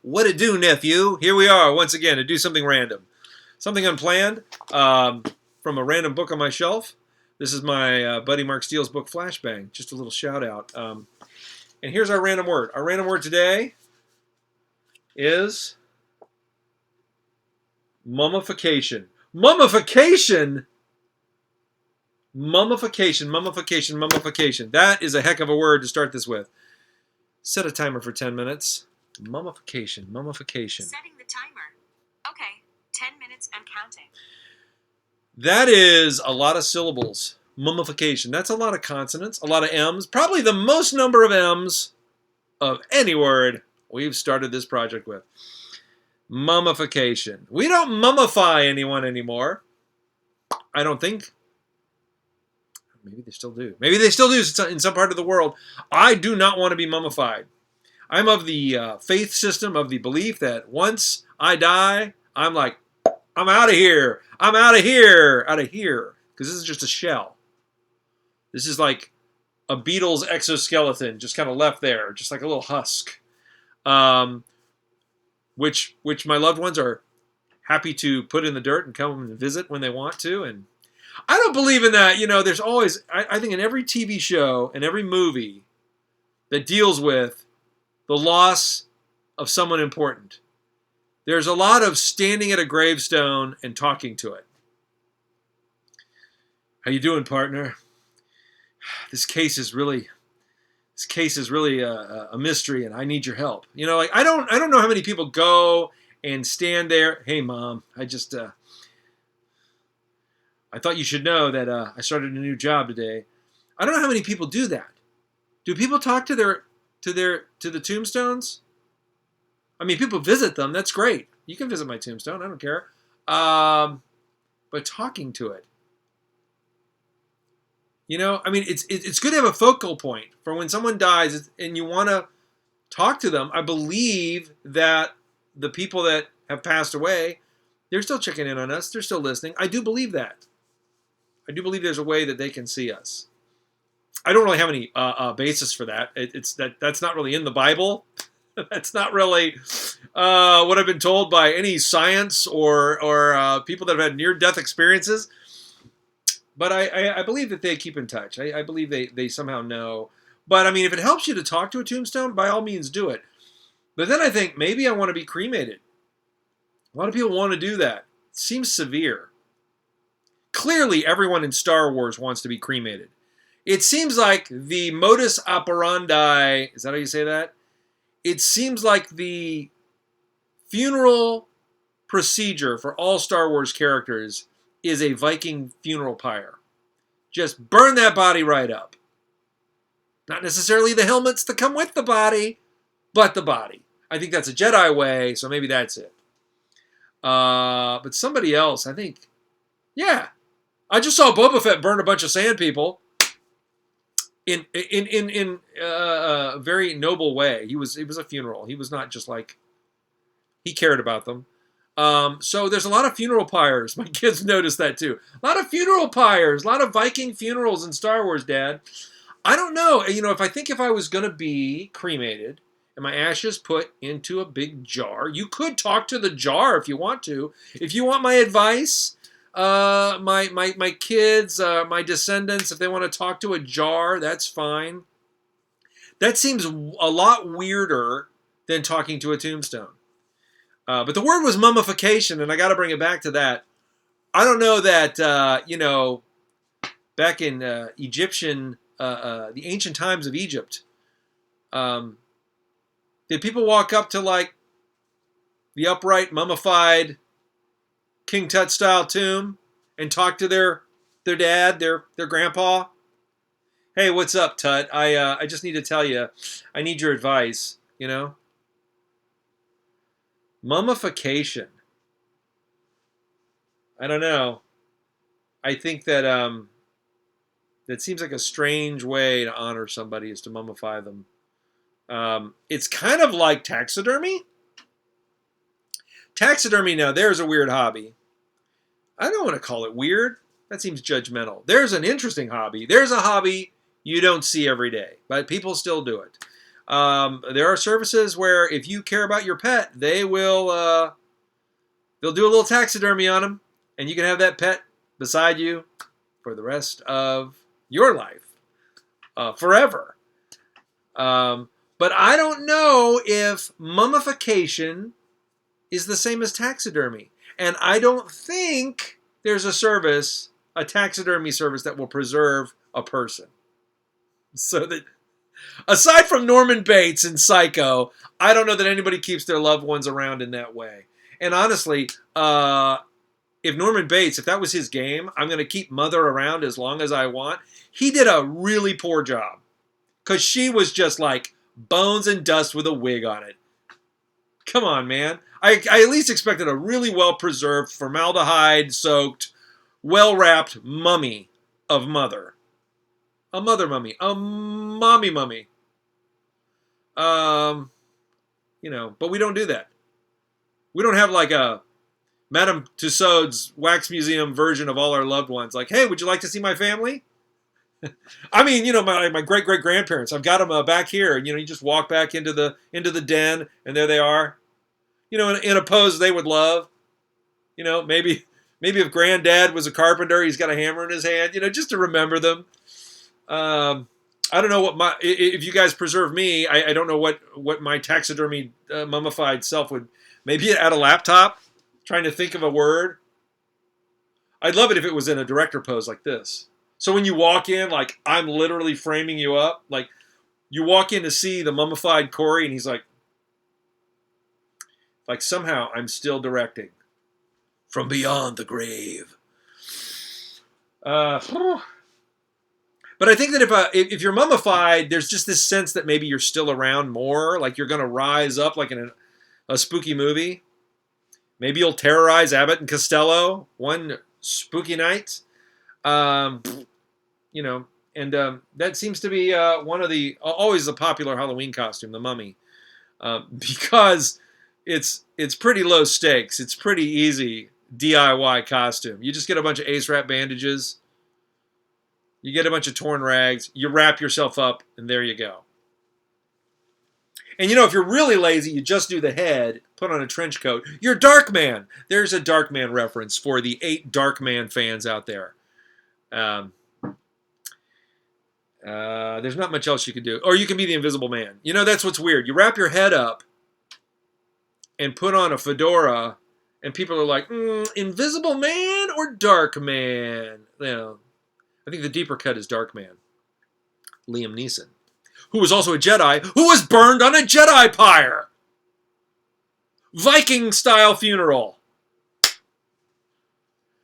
What it do, nephew? Here we are once again to do something random, something unplanned, from a random book on my shelf. This is my buddy Mark Steele's book, Flashbang. Just a little shout out. And here's our random word. Our random word today is mummification. Mummification. Mummification. Mummification. Mummification. That is a heck of a word to start this with. Set a timer for 10 minutes. Mummification. Mummification. Setting the timer. Okay, 10 minutes and counting. That is a lot of syllables. Mummification. That's a lot of consonants, a lot of M's. Probably the most number of M's of any word we've started this project with. Mummification. We don't mummify anyone anymore. I don't think. Maybe they still do. Maybe they still do in some part of the world. I do not want to be mummified. I'm of the faith system, of the belief that once I die, I'm like, I'm out of here. I'm out of here. Out of here. Because this is just a shell. This is like a beetle's exoskeleton just kind of left there. Just like a little husk. Which my loved ones are happy to put in the dirt and come and visit when they want to. And I don't believe in that. You know, there's always, I think in every TV show and every movie that deals with the loss of someone important, there's a lot of standing at a gravestone and talking to it. How you doing, partner? This case is really a mystery, and I need your help. You know, like I don't know how many people go and stand there. Hey, Mom, I thought you should know that I started a new job today. I don't know how many people do that. Do people talk to the tombstones? I mean, people visit them. That's great. You can visit my tombstone. I don't care. But talking to it. You know, I mean, it's good to have a focal point for when someone dies and you want to talk to them. I believe that the people that have passed away, they're still checking in on us. They're still listening. I do believe that. I do believe there's a way that they can see us. I don't really have any basis for that. That's not really in the Bible. That's not really what I've been told by any science or people that have had near-death experiences. But I believe that they keep in touch. I believe they somehow know. But, I mean, if it helps you to talk to a tombstone, by all means do it. But then I think maybe I want to be cremated. A lot of people want to do that. It seems severe. Clearly, everyone in Star Wars wants to be cremated. It seems like the modus operandi, is that how you say that? It seems like the funeral procedure for all Star Wars characters is a Viking funeral pyre. Just burn that body right up. Not necessarily the helmets that come with the body, but the body. I think that's a Jedi way, so maybe that's it. But somebody else, I think, yeah. I just saw Boba Fett burn a bunch of sand people in a very noble way. It was a funeral. He was not just like, he cared about them. So there's a lot of funeral pyres. My kids noticed that too. A lot of funeral pyres. A lot of Viking funerals in Star Wars, Dad. I don't know. You know, if I was going to be cremated and my ashes put into a big jar, you could talk to the jar if you want to. If you want my advice, my kids, my descendants, if they want to talk to a jar, that's fine. That seems a lot weirder than talking to a tombstone. But the word was mummification, and I got to bring it back to that. I don't know that, back in Egyptian, the ancient times of Egypt, did people walk up to, like, the upright, mummified King Tut style tomb and talk to their dad, their grandpa? Hey, what's up, Tut? I just need to tell you, I need your advice, you know? Mummification. I don't know. I think that that seems like a strange way to honor somebody is to mummify them. It's kind of like taxidermy. Taxidermy, now, there's a weird hobby. I don't want to call it weird. That seems judgmental. There's an interesting hobby. There's a hobby you don't see every day, but people still do it. There are services where if you care about your pet, they will they'll do a little taxidermy on them, and you can have that pet beside you for the rest of your life, forever. But I don't know if mummification is the same as taxidermy. And I don't think there's a taxidermy service that will preserve a person. So that, aside from Norman Bates in Psycho, I don't know that anybody keeps their loved ones around in that way. And honestly, if Norman Bates, if that was his game, I'm going to keep Mother around as long as I want. He did a really poor job. Because she was just like bones and dust with a wig on it. Come on, man. I at least expected a really well-preserved, formaldehyde-soaked, well-wrapped mummy of Mother. A mother mummy. A mommy mummy. But we don't do that. We don't have like a Madame Tussauds Wax Museum version of all our loved ones. Like, hey, would you like to see my family? I mean, my great-great-grandparents. I've got them back here. You just walk back into the den, and there they are. In a pose they would love. Maybe if Granddad was a carpenter, he's got a hammer in his hand. Just to remember them. I don't know if you guys preserve me. I don't know what my taxidermy mummified self would. Maybe at a laptop, trying to think of a word. I'd love it if it was in a director pose like this. So when you walk in, like I'm literally framing you up, like you walk in to see the mummified Corey, and he's like somehow I'm still directing from beyond the grave. But I think that if you're mummified, there's just this sense that maybe you're still around more, like you're going to rise up like in a spooky movie. Maybe you'll terrorize Abbott and Costello one spooky night. And that seems to be one of always the popular Halloween costume, the mummy, because it's pretty low stakes. It's pretty easy DIY costume. You just get a bunch of ace wrap bandages, you get a bunch of torn rags, you wrap yourself up, and there you go. And if you're really lazy, you just do the head, put on a trench coat. You're Darkman. There's a Darkman reference for the 8 Darkman fans out there. There's not much else you could do. Or you can be the Invisible Man. That's what's weird. You wrap your head up and put on a fedora, and people are like, Invisible Man or Dark Man? I think the deeper cut is Dark Man. Liam Neeson, who was also a Jedi, who was burned on a Jedi pyre. Viking-style funeral.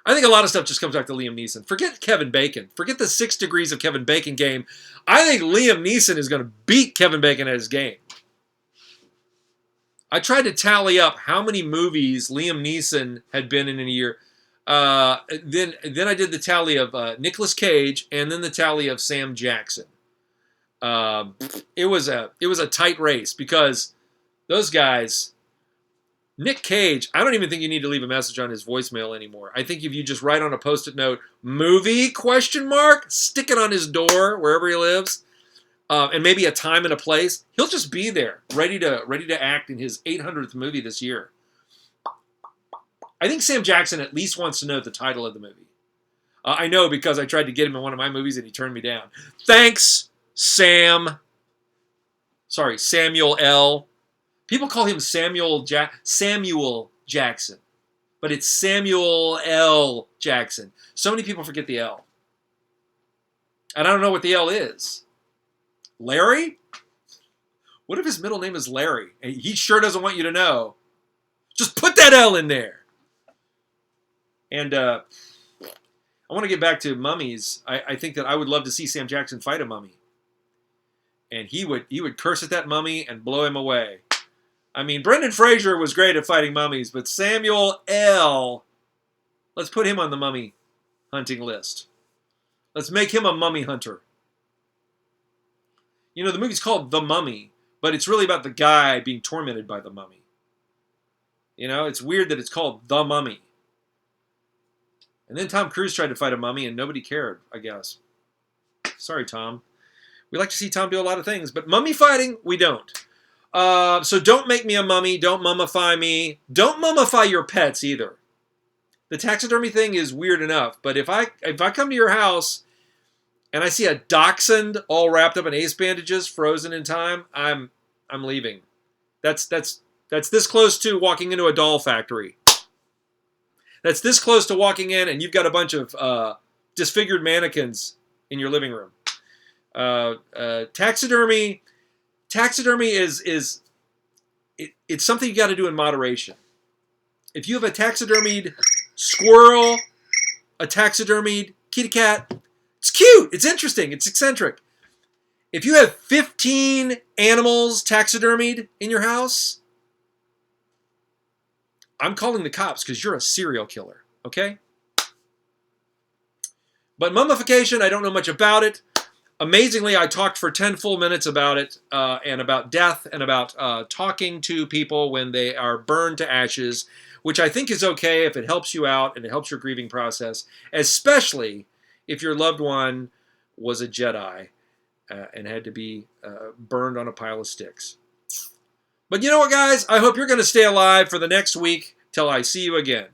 I think a lot of stuff just comes back to Liam Neeson. Forget Kevin Bacon. Forget the 6 degrees of Kevin Bacon game. I think Liam Neeson is going to beat Kevin Bacon at his game. I tried to tally up how many movies Liam Neeson had been in a year. Then I did the tally of Nicolas Cage and then the tally of Sam Jackson. It was a tight race because those guys. Nick Cage, I don't even think you need to leave a message on his voicemail anymore. I think if you just write on a Post-it note, movie, ? Stick it on his door, wherever he lives, and maybe a time and a place, he'll just be there, ready to act in his 800th movie this year. I think Sam Jackson at least wants to know the title of the movie. I know because I tried to get him in one of my movies and he turned me down. Thanks, Samuel L. People call him Samuel Jackson, but it's Samuel L. Jackson. So many people forget the L. And I don't know what the L is. Larry? What if his middle name is Larry? And he sure doesn't want you to know. Just put that L in there. And I want to get back to mummies. I think that I would love to see Sam Jackson fight a mummy. And he would curse at that mummy and blow him away. I mean, Brendan Fraser was great at fighting mummies, but Samuel L., let's put him on the mummy hunting list. Let's make him a mummy hunter. The movie's called The Mummy, but it's really about the guy being tormented by the mummy. It's weird that it's called The Mummy. And then Tom Cruise tried to fight a mummy and nobody cared, I guess. Sorry, Tom. We like to see Tom do a lot of things, but mummy fighting, we don't. So don't make me a mummy. Don't mummify me. Don't mummify your pets either. The taxidermy thing is weird enough, but if I come to your house and I see a dachshund all wrapped up in ace bandages, frozen in time, I'm leaving. That's this close to walking into a doll factory. That's this close to walking in and you've got a bunch of disfigured mannequins in your living room. Taxidermy is it's something you got to do in moderation. If you have a taxidermied squirrel, a taxidermied kitty cat, it's cute, it's interesting, it's eccentric. If you have 15 animals taxidermied in your house, I'm calling the cops because you're a serial killer, okay? But mummification, I don't know much about it. Amazingly, I talked for 10 full minutes about it and about death and about talking to people when they are burned to ashes, which I think is okay if it helps you out and it helps your grieving process, especially if your loved one was a Jedi and had to be burned on a pile of sticks. But you know what, guys? I hope you're going to stay alive for the next week till I see you again.